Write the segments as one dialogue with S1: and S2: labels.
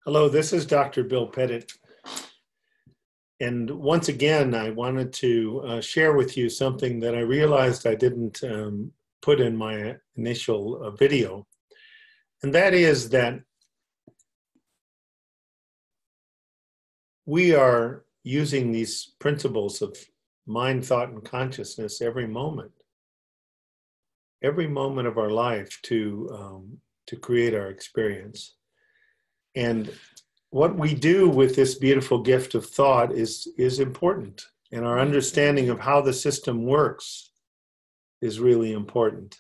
S1: Hello, this is Dr. Bill Pettit. And once again, I wanted to share with you something that I realized I didn't put in my initial video. And that is that we are using these principles of mind, thought, and consciousness every moment of our life to create our experience. And what we do with this beautiful gift of thought is important. And our understanding of how the system works is really important.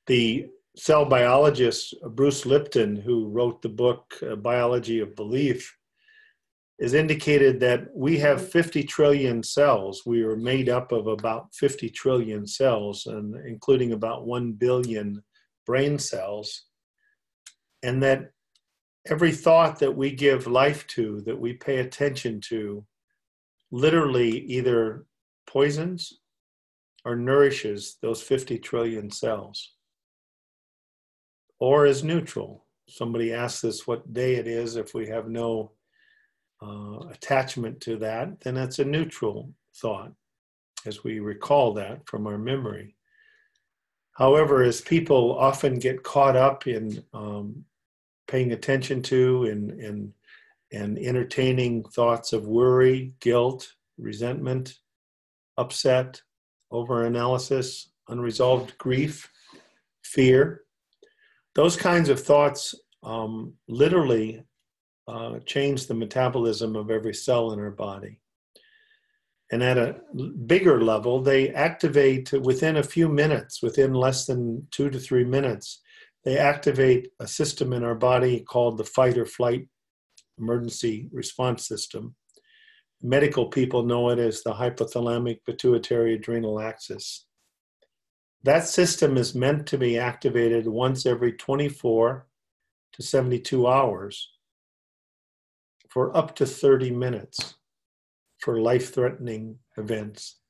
S1: The cell biologist Bruce Lipton, who wrote the book Biology of Belief, has indicated that we have 50 trillion cells. We are made up of about 50 trillion cells, and including about 1 billion brain cells. And that every thought that we give life to, that we pay attention to, literally either poisons or nourishes those 50 trillion cells, or is neutral. Somebody asks us what day it is. If we have no attachment to that, then it's a neutral thought, as we recall that from our memory. However, as people often get caught up in paying attention to and entertaining thoughts of worry, guilt, resentment, upset, overanalysis, unresolved grief, fear. Those kinds of thoughts literally change the metabolism of every cell in our body. And at a bigger level, they activate within a few minutes, within less than 2 to 3 minutes, they activate a system in our body called the fight or flight emergency response system. Medical people know it as the hypothalamic pituitary adrenal axis. That system is meant to be activated once every 24 to 72 hours for up to 30 minutes for life-threatening events.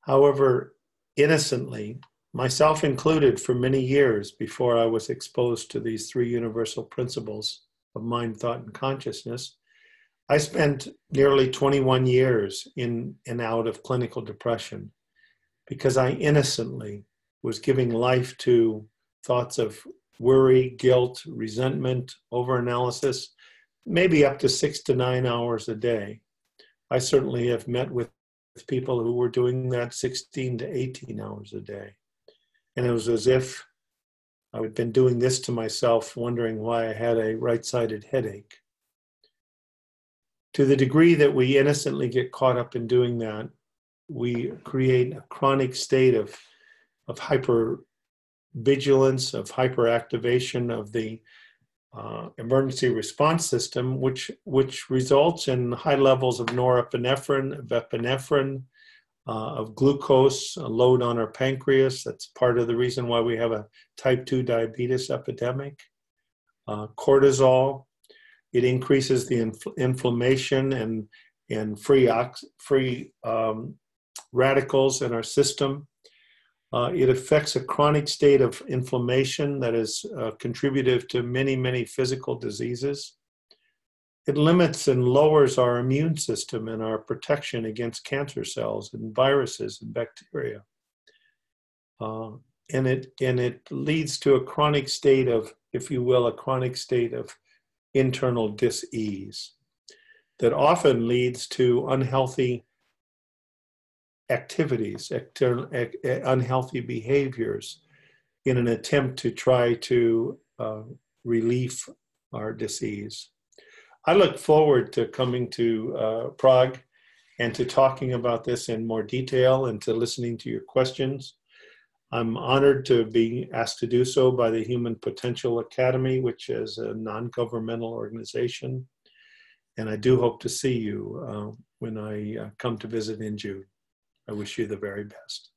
S1: However, innocently, myself included, for many years before I was exposed to these three universal principles of mind, thought, and consciousness, I spent nearly 21 years in and out of clinical depression because I innocently was giving life to thoughts of worry, guilt, resentment, overanalysis, maybe up to 6 to 9 hours a day. I certainly have met with people who were doing that 16 to 18 hours a day. And it was as if I had been doing this to myself, wondering why I had a right-sided headache. To the degree that we innocently get caught up in doing that, we create a chronic state of hypervigilance, of hyperactivation of the emergency response system, which results in high levels of norepinephrine, of epinephrine, of glucose, a load on our pancreas. That's part of the reason why we have a type 2 diabetes epidemic. Cortisol, it increases the inflammation and free radicals in our system. It affects a chronic state of inflammation that is contributive to many, many physical diseases. It limits and lowers our immune system and our protection against cancer cells and viruses and bacteria. And it leads to a chronic state of, if you will, a chronic state of internal dis-ease that often leads to unhealthy activities, unhealthy behaviors in an attempt to try to relieve our disease. I look forward to coming to Prague and to talking about this in more detail and to listening to your questions. I'm honored to be asked to do so by the Human Potential Academy, which is a non-governmental organization. And I do hope to see you when I come to visit in June. I wish you the very best.